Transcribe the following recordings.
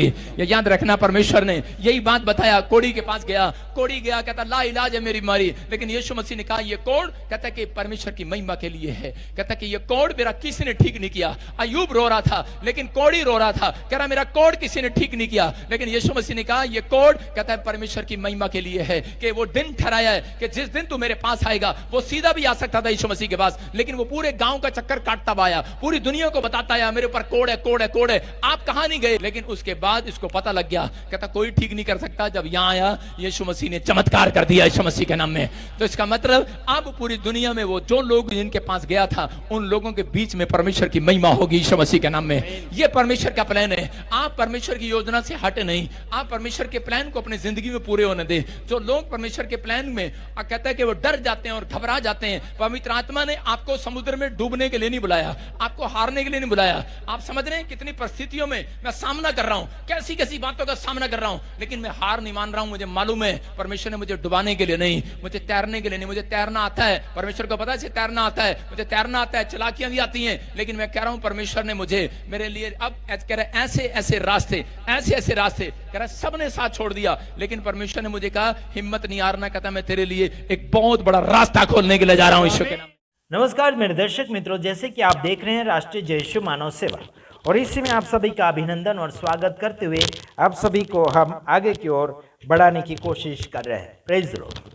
सके। ये याद रखना, परमेश्वर ने यही बात बताया। कोड़ी के पास गया, कोड़ी गया, कहता ला इलाज है मेरी बीमारी, लेकिन यीशु मसीह ने कहा ये कोड़, कहता कि परमेश्वर की महिमा के लिए है। कहता कि ये कोड़ मेरा किसी ने ठीक नहीं किया। अय्यूब रो रहा था लेकिन कोड़ी रो रहा था, कह रहा मेरा कोड़ किसी ने ठीक नहीं किया, लेकिन यीशु मसीह ने कहा ये कोड़, कहता है परमेश्वर की महिमा के लिए है, कि वो दिन ठहराया है कि जिस दिन तू मेरे पास आएगा। वो सीधा भी आ सकता था यीशु मसीह के पास, लेकिन वो पूरे गांव का चक्कर काटता आया, पूरी दुनिया को बताता आया मेरे ऊपर कोड़ है, कोड़ है, कोड़ है, आप कहां नहीं गए। लेकिन उसके बाद इसको पता लग गया, कहता कोई ठीक नहीं कर सकता। जब यहां आया यीशु मसीह ने चमत्कार कर दिया यीशु मसीह के नाम में। तो इसका मतलब अब पूरी दुनिया में वो जो लोग जिनके पास गया था, उन लोगों के बीच में परमेश्वर की महिमा होगी यीशु मसीह के नाम में। ये परमेश्वर का प्लान है। आप परमेश्वर की योजना से हटे नहीं, आप परमेश्वर के प्लान को अपनी जिंदगी में पूरे होने दें। जो लोग परमेश्वर के प्लान में कहता है कि वो डर जाते हैं और घबरा जाते हैं, पवित्र आत्मा ने आपको समुद्र में डूबने के लिए नहीं बुलाया, आपको हारने के लिए नहीं बुलाया। आप समझ रहे हैं कितनी परिस्थितियों में मैं सामना कर रहा हूं, कैसी कैसी बातों का सामना कर रहा हूं, लेकिन मैं हार नहीं मान रहा हूं। मुझे मालूम है परमेश्वर ने मुझे डुबाने के लिए नहीं, मुझे तैरने के लिए नहीं। मुझे तैरना आता है, परमेश्वर को पता है तैरना आता है, मुझे तैरना आता है, चालाकियां भी आती हैं, लेकिन मैं कह रहा हूं परमेश्वर ने मुझे मेरे लिए अब कह रहा है ऐसे ऐसे रास्ते, ऐसे ऐसे रास्ते, कह रहा सबने साथ छोड़ दिया, लेकिन परमेश्वर ने मुझे कहा हिम्मत नहीं हारना, कहता मैं तेरे लिए एक बहुत बड़ा रास्ता खोलने के लिए जा रहा हूं ईश्वर के नाम। नमस्कार मेरे दर्शक मित्रों, जैसे कि आप देख रहे हैं राष्ट्रीय जय यीशु मानव सेवा, और इसी में आप सभी का अभिनंदन और स्वागत करते हुए आप सभी को हम आगे की ओर बढ़ाने की कोशिश कर रहे हैं। Praise the Lord.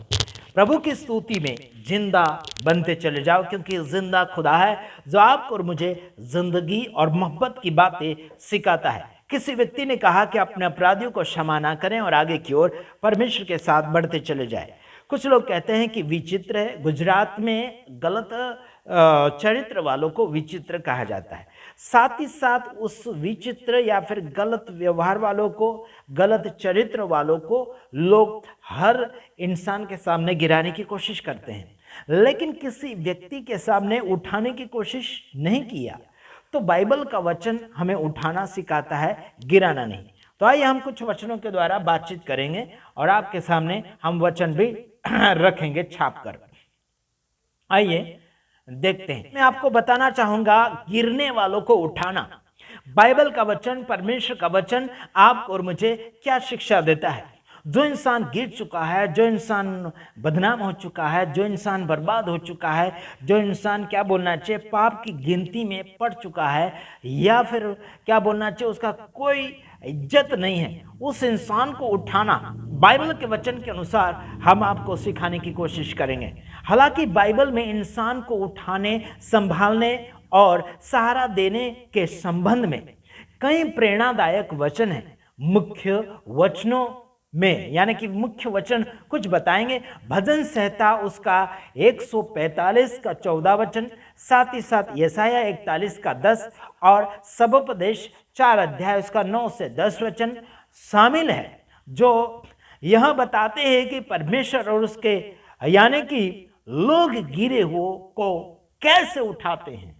प्रभु की स्तुति में जिंदा बनते चले जाओ, क्योंकि जिंदा खुदा है जो आपको और मुझे जिंदगी और मोहब्बत की बातें सिखाता है। किसी व्यक्ति ने कहा कि अपने अपराधियों को क्षमा ना करें और आगे की ओर परमेश्वर के साथ बढ़ते चले जाए। कुछ लोग कहते हैं कि विचित्र है। गुजरात में गलत चरित्र वालों को विचित्र कहा जाता है। साथ ही साथ उस विचित्र या फिर गलत व्यवहार वालों को, गलत चरित्र वालों को लोग हर इंसान के सामने गिराने की कोशिश करते हैं, लेकिन किसी व्यक्ति के सामने उठाने की कोशिश नहीं किया। तो बाइबल का वचन हमें उठाना सिखाता है, गिराना नहीं। तो आइए हम कुछ वचनों के द्वारा बातचीत करेंगे और आपके सामने हम वचन भी रखेंगे छाप कर। आइए देखते हैं। मैं आपको बताना चाहूंगा गिरने वालों को उठाना। बाइबल का वचन, परमेश्वर का वचन आपको और मुझे क्या शिक्षा देता है। जो इंसान गिर चुका है, जो इंसान बदनाम हो चुका है, जो इंसान बर्बाद हो चुका है, जो इंसान क्या बोलना चाहिए पाप की गिनती में पड़ चुका है, या फिर क्या बोलना चाहिए उसका कोई इज्जत नहीं है, उस इंसान को उठाना बाइबल के वचन के अनुसार हम आपको सिखाने की कोशिश करेंगे। हालांकि बाइबल में इंसान को उठाने, संभालने और सहारा देने के संबंध में कई प्रेरणादायक वचन हैं। मुख्य वचनों में यानी कि मुख्य वचन कुछ बताएंगे। भजन संहिता उसका 145 का 14 वचन, साथ ही साथ यशाया 41 का 10 और सबोपदेश 4 अध्याय उसका 9 से 10 वचन शामिल है, जो यह बताते हैं कि परमेश्वर और उसके यानी कि लोग गिरे हुए को कैसे उठाते हैं।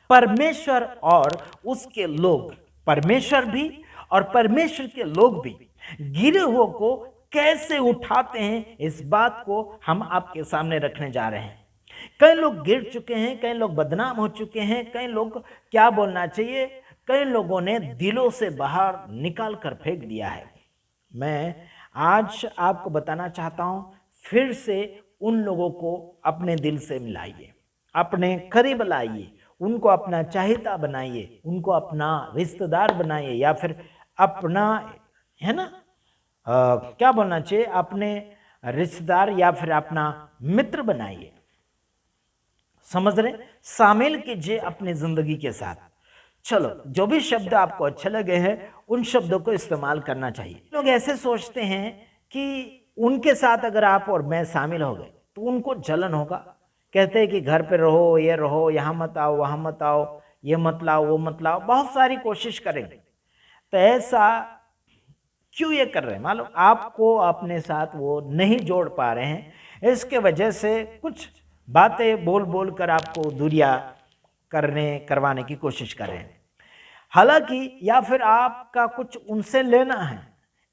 परमेश्वर और उसके लोग, परमेश्वर भी और परमेश्वर के लोग भी गिरे हुए को कैसे उठाते हैं, इस बात को हम आपके सामने रखने जा रहे हैं। कई लोग गिर चुके हैं, कई लोग बदनाम हो चुके हैं, कई लोग क्या बोलना चाहिए, कई लोगों ने दिलों से बाहर निकाल कर फेंक दिया है। मैं आज आपको बताना चाहता हूं, फिर से उन लोगों को अपने दिल से मिलाइए, अपने करीब लाइए, उनको अपना चाहता बनाइए, उनको अपना रिश्तेदार बनाइए, या फिर अपना, है ना, क्या बोलना चाहिए, अपने रिश्तेदार या फिर अपना मित्र बनाइए। समझ रहे, शामिल कीजिए अपनी जिंदगी के साथ। चलो, जो भी शब्द आपको अच्छे लगे हैं उन शब्दों को इस्तेमाल करना चाहिए। लोग ऐसे सोचते हैं कि उनके साथ अगर आप और मैं शामिल हो गए तो उनको जलन होगा। कहते हैं कि घर पे रहो, ये रहो, यहाँ मत आओ, वहाँ मत आओ, ये मत लाओ, वो मत लाओ, बहुत सारी कोशिश करेंगे। तो ऐसा क्यों ये कर रहे हैं? मालूम, आपको अपने साथ वो नहीं जोड़ पा रहे हैं, इसके वजह से कुछ बातें बोल बोल कर आपको दूरियां करवाने की कोशिश कर रहे हैं। हालांकि या फिर आपका कुछ उनसे लेना है,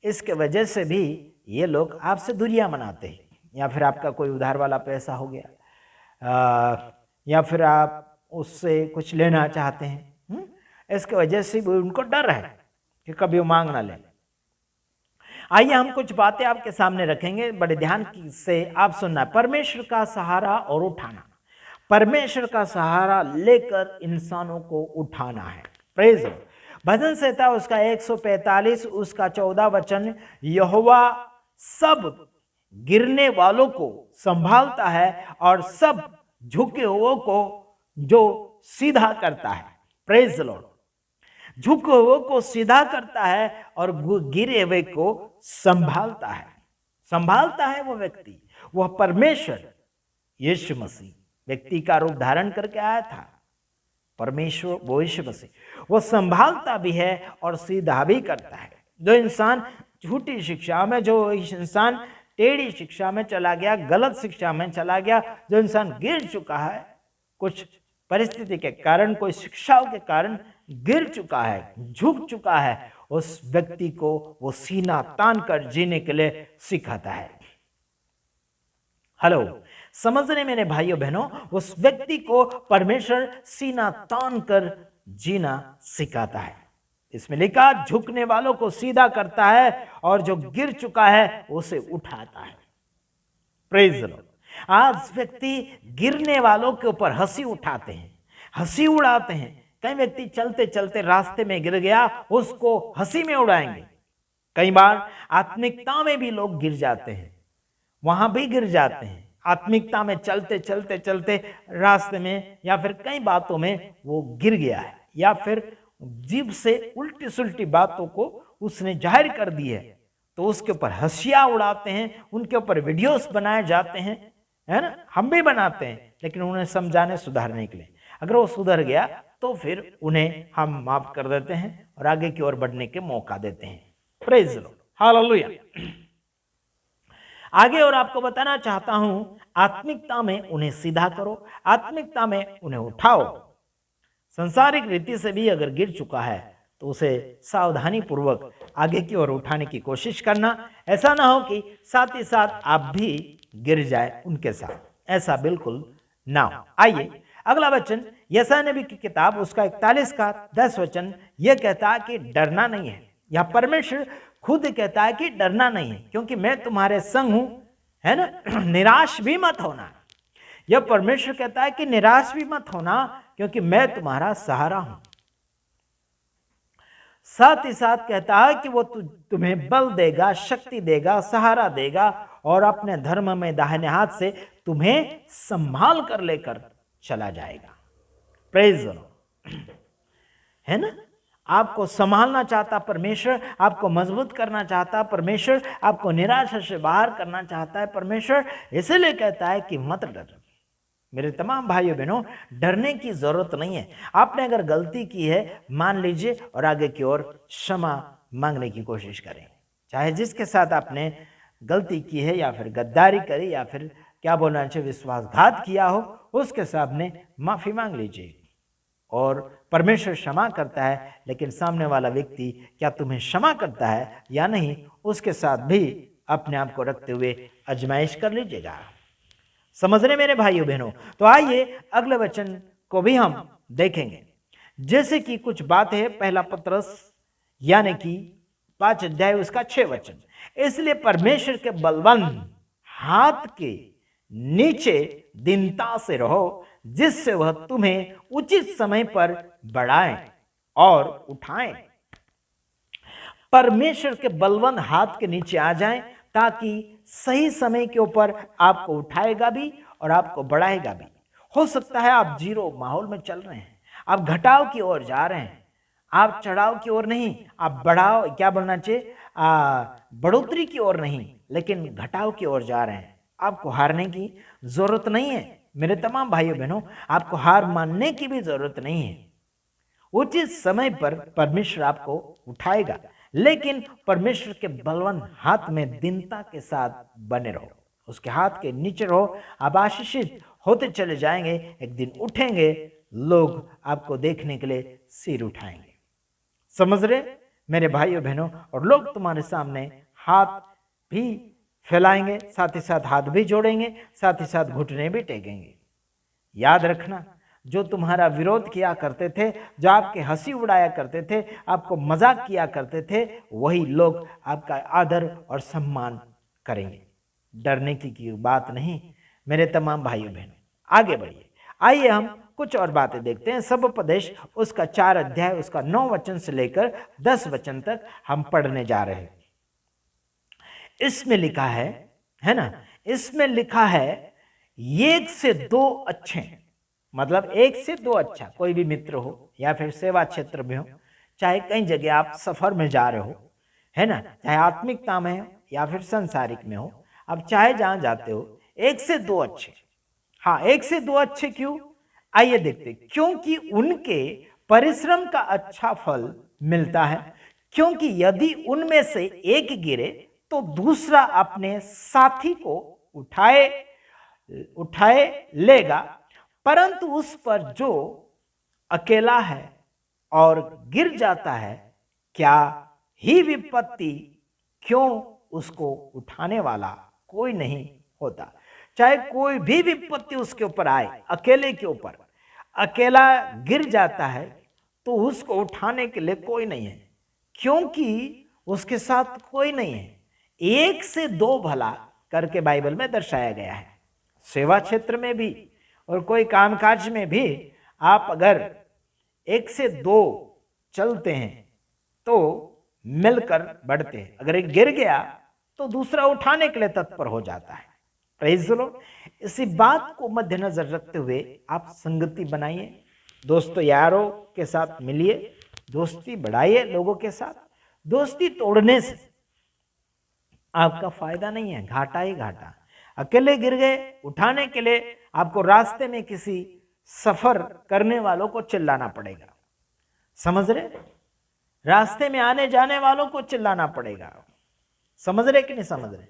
इसके वजह से भी ये लोग आपसे दूरियां मनाते हैं। या फिर आपका कोई उधार वाला पैसा हो गया, या फिर आप उससे कुछ लेना चाहते हैं, इसके वजह से भी उनको डर है कि कभी वो मांग ना ले। आइए हम कुछ बातें आपके सामने रखेंगे, बड़े ध्यान से आप सुनना। परमेश्वर का सहारा और उठाना, परमेश्वर का सहारा लेकर इंसानों को उठाना है। Praise Lord. भजन संहिता उसका 145 उसका 14 वचन, यहोवा सब गिरने वालों को संभालता है और सब झुके हुओं को जो सीधा करता है। Praise Lord. झुके हुए को सीधा करता है और गिरे हुए को संभालता है। संभालता है वो व्यक्ति, वह परमेश्वर यीशु मसीह व्यक्ति का रूप धारण करके आया था। परमेश्वर वो यीशु मसीह वो संभालता भी है और सीधा भी करता है। जो इंसान झूठी शिक्षा में, जो इंसान टेढ़ी शिक्षा में चला गया, गलत शिक्षा में चला गया, जो इंसान गिर चुका है, कुछ परिस्थिति के कारण, कोई शिक्षाओं के कारण गिर चुका है, झुक चुका है, उस व्यक्ति को वो सीना तान कर जीने के लिए सिखाता है। हेलो, समझ रहे मेरे भाइयों बहनों, उस व्यक्ति को परमेश्वर सीना तान कर जीना सिखाता है। इसमें लिखा, झुकने वालों को सीधा करता है और जो गिर चुका है उसे उठाता है। Praise the Lord. आज व्यक्ति गिरने वालों के ऊपर हंसी उठाते हैं, हंसी उड़ाते हैं। कई व्यक्ति चलते चलते रास्ते में गिर गया, उसको हंसी में उड़ाएंगे। कई बार आत्मिकता में भी लोग गिर जाते हैं, वहां भी गिर जाते हैं। आत्मिकता में चलते चलते चलते रास्ते में या फिर कई बातों में वो गिर गया है, या फिर जीभ से उल्टी सुल्टी बातों को उसने जाहिर कर दी है, तो उसके ऊपर हंसियां उड़ाते हैं, उनके ऊपर वीडियोस बनाए जाते हैं, है ना। हम भी बनाते हैं, लेकिन उन्हें समझाने सुधारने के लिए। अगर वो सुधर गया तो फिर उन्हें हम माफ कर देते हैं और आगे की ओर बढ़ने के मौका देते हैं। Praise the Lord, hallelujah. आगे और आपको बताना चाहता हूं, आत्मिकता में उन्हें सीधा करो, आत्मिकता में उन्हें उठाओ। संसारिक रीति से भी अगर गिर चुका है तो उसे सावधानी पूर्वक आगे की ओर उठाने की कोशिश करना। ऐसा ना हो कि साथ ही साथ आप भी गिर जाए उनके साथ, ऐसा बिल्कुल ना हो। आइए अगला वचन, यशायाह नबी की किताब उसका 41 का 10 वचन, यह कहता है कि डरना नहीं है। यह परमेश्वर खुद कहता है कि डरना नहीं है, क्योंकि मैं तुम्हारे संग हूं, है ना। निराश भी मत होना। यह परमेश्वर कहता है कि निराश भी मत होना, क्योंकि मैं तुम्हारा सहारा हूं। साथ ही साथ कहता है कि वो तुम्हें बल देगा, शक्ति देगा, सहारा देगा और अपने धर्म में दाहिने हाथ से तुम्हें संभाल कर लेकर चला जाएगा। प्रेज द लॉर्ड, है ना। आपको संभालना चाहता परमेश्वर, आपको मजबूत करना चाहता परमेश्वर, आपको निराशा से बाहर करना चाहता है परमेश्वर। इसलिए कहता है कि मत डर। मेरे तमाम भाइयों बहनों, डरने की जरूरत नहीं है। आपने अगर गलती की है, मान लीजिए और आगे की ओर क्षमा मांगने की कोशिश करें। चाहे जिसके साथ आपने गलती की है, या फिर गद्दारी करी, या फिर क्या बोलना चाहिए, विश्वासघात किया हो, उसके सामने माफी मांग लीजिए और परमेश्वर क्षमा करता है। लेकिन सामने वाला व्यक्ति क्या तुम्हें क्षमा करता है या नहीं, उसके साथ भी अपने आप को रखते हुए आजमाइश कर लीजिएगा। समझ रहे मेरे भाइयों बहनों। तो आइए अगले वचन को भी हम देखेंगे। जैसे कि कुछ बात है, पहला पत्रस यानी कि 5 अध्याय उसका 6 वचन, इसलिए परमेश्वर के बलवंत हाथ के नीचे दीनता से रहो, जिससे वह तुम्हें उचित समय पर बढ़ाए और उठाए। परमेश्वर के बलवंत हाथ के नीचे आ जाएं, ताकि सही समय के ऊपर आपको उठाएगा भी और आपको बढ़ाएगा भी। हो सकता है आप जीरो माहौल में चल रहे हैं, आप घटाव की ओर जा रहे हैं, आप चढ़ाव की ओर नहीं, आप बढ़ाव, क्या बोलना चाहिए, बढ़ोतरी की ओर नहीं, लेकिन घटाव की ओर जा रहे हैं। आपको हारने की जरूरत नहीं है मेरे तमाम भाइयों बहनों, आपको हार मानने की भी जरूरत नहीं है। उचित समय पर परमेश्वर आपको उठाएगा, लेकिन परमेश्वर के बलवंत हाथ में दीनता के साथ बने रहो, उसके हाथ के नीचे रहो। आप आशीषित होते चले जाएंगे, एक दिन उठेंगे, लोग आपको देखने के लिए सिर उठाएंगे। समझ रहे मेरे भाइयों बहनों, और लोग तुम्हारे सामने हाथ भी फैलाएंगे, साथ ही साथ हाथ भी जोड़ेंगे, साथ ही साथ घुटने भी टेकेंगे। याद रखना, जो तुम्हारा विरोध किया करते थे, जो आपके हंसी उड़ाया करते थे, आपको मजाक किया करते थे, वही लोग आपका आदर और सम्मान करेंगे। डरने की बात नहीं मेरे तमाम भाइयों बहनों। आगे बढ़िए, आइए हम कुछ और बातें देखते हैं। सबोपदेश उसका 4 अध्याय उसका 9 वचन से लेकर 10 वचन तक हम पढ़ने जा रहे हैं। इसमें लिखा है ना, इसमें लिखा है 1 से 2 अच्छे, मतलब 1 से 2 अच्छा। कोई भी मित्र हो या फिर सेवा क्षेत्र में हो, चाहे कई जगह आप सफर में जा रहे हो, है ना, चाहे आत्मिकता में हो या फिर संसारिक में हो, आप चाहे जहां जाते हो, 1 से 2 अच्छे। हाँ, 1 से 2 अच्छे क्यों? आइए देखते। क्योंकि उनके परिश्रम का अच्छा फल मिलता है। क्योंकि यदि उनमें से एक गिरे तो दूसरा अपने साथी को उठाए लेगा, परंतु उस पर जो अकेला है और गिर जाता है, क्या ही विपत्ति, क्यों उसको उठाने वाला कोई नहीं होता। चाहे कोई भी विपत्ति उसके ऊपर आए, अकेले के ऊपर, अकेला गिर जाता है तो उसको उठाने के लिए कोई नहीं है, क्योंकि उसके साथ कोई नहीं है। 1 से 2 भला करके बाइबल में दर्शाया गया है। सेवा क्षेत्र में भी और कोई कामकाज में भी आप अगर 1 से 2 चलते हैं तो मिलकर बढ़ते हैं। अगर एक गिर गया तो दूसरा उठाने के लिए तत्पर हो जाता है। Praise the Lord. इसी बात को मद्देनजर रखते हुए आप संगति बनाइए, दोस्तों यारों के साथ मिलिए, दोस्ती बढ़ाइए लोगों के साथ। दोस्ती तोड़ने से आपका फायदा नहीं है, घाटा ही घाटा। अकेले गिर गए, उठाने के लिए आपको रास्ते में किसी सफर करने वालों को चिल्लाना पड़ेगा, समझ रहे? रास्ते में आने जाने वालों को चिल्लाना पड़ेगा, समझ रहे कि नहीं समझ रहे?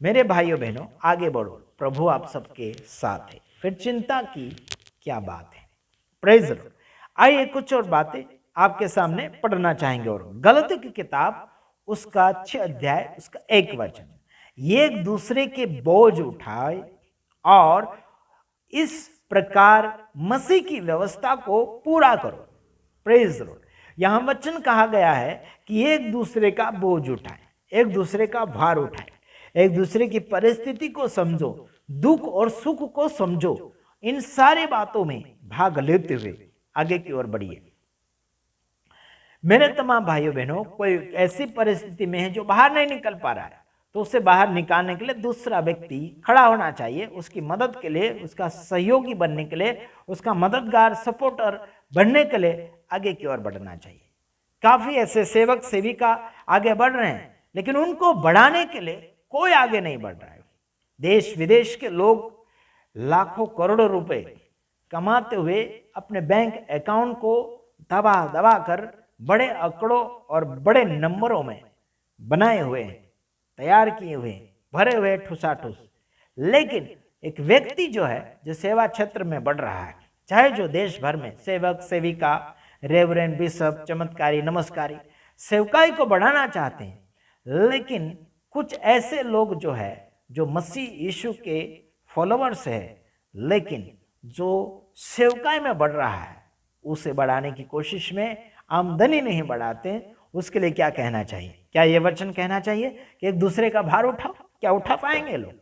मेरे भाइयों बहनों, आगे बढ़ो, प्रभु आप सबके साथ है। फिर चिंता की क्या बात है। Praise the Lord. आइए कुछ और बातें आपके सामने पढ़ना चाहेंगे। और गलती की किताब उसका 6 अध्याय उसका 1 वचन, ये एक दूसरे के बोझ उठाए और इस प्रकार मसीह की व्यवस्था को पूरा करो। Praise the Lord. यहां वचन कहा गया है कि एक दूसरे का बोझ उठाए, एक दूसरे का भार उठाए, एक दूसरे की परिस्थिति को समझो, दुख और सुख को समझो। इन सारी बातों में भाग लेते हुए आगे की ओर बढ़िए। मेरे तमाम भाइयों बहनों, कोई ऐसी परिस्थिति में है जो बाहर नहीं निकल पा रहा है, तो उसे बाहर निकालने के लिए दूसरा व्यक्ति खड़ा होना चाहिए, उसकी मदद के लिए, उसका सहयोगी बनने के लिए, उसका मददगार सपोर्टर बनने के लिए आगे की ओर बढ़ना चाहिए। काफी ऐसे सेवक सेविका आगे बढ़ रहे हैं, लेकिन उनको बढ़ाने के लिए कोई आगे नहीं बढ़ रहा है। देश विदेश के लोग लाखों करोड़ों रुपए कमाते हुए अपने बैंक अकाउंट को दबा दबा कर बड़े आंकड़ों और बड़े नंबरों में बनाए हुए हैं, तैयार किए हुए, भरे हुए ठुसाठुस। लेकिन एक व्यक्ति जो है, जो सेवा क्षेत्र में बढ़ रहा है, चाहे जो देश भर में सेवक सेविका, रेवरेंड, बिशप, चमत्कारी, नमस्कारी सेवकाई को बढ़ाना चाहते हैं, लेकिन कुछ ऐसे लोग जो है, जो मसीह यीशु के फॉलोअर्स है, लेकिन जो सेवकाई में बढ़ रहा है, उसे बढ़ाने की कोशिश में आमदनी नहीं बढ़ाते। उसके लिए क्या कहना चाहिए? क्या ये वचन कहना चाहिए कि एक दूसरे का भार उठाओ? क्या उठा पाएंगे लोग?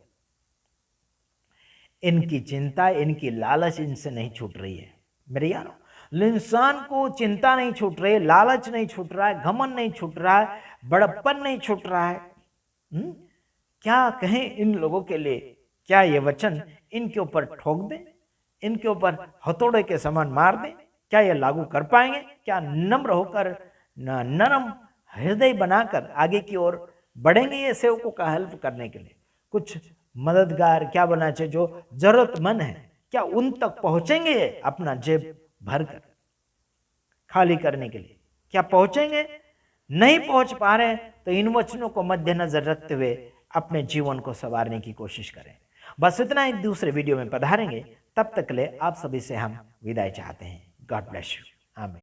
इनकी चिंता, इनकी लालच इनसे नहीं छूट रही है मेरे यारों। इंसान को चिंता नहीं छूट रही है, लालच नहीं छूट रहा है, घमंड नहीं छूट रहा है, बड़प्पन नहीं छूट रहा है। क्या कहें इन लोगों के लिए? क्या ये वचन इनके ऊपर ठोक दें, इनके ऊपर हथौड़े के समान मार दें? क्या ये लागू कर पाएंगे? क्या नम्र होकर, नरम हृदय बनाकर आगे की ओर बढ़ेंगे ये सेवकों का हेल्प करने के लिए? कुछ मददगार क्या बनना चाहिए जो जरूरतमंद है, क्या उन तक पहुंचेंगे अपना जेब भरकर खाली करने के लिए? क्या पहुंचेंगे? नहीं पहुंच पा रहे तो इन वचनों को मद्देनजर रखते हुए अपने जीवन को संवारने की कोशिश करें। बस इतना ही, दूसरे वीडियो में पधारेंगे। तब तक के लिए आप सभी से हम विदाई चाहते हैं। God bless you. आमीन।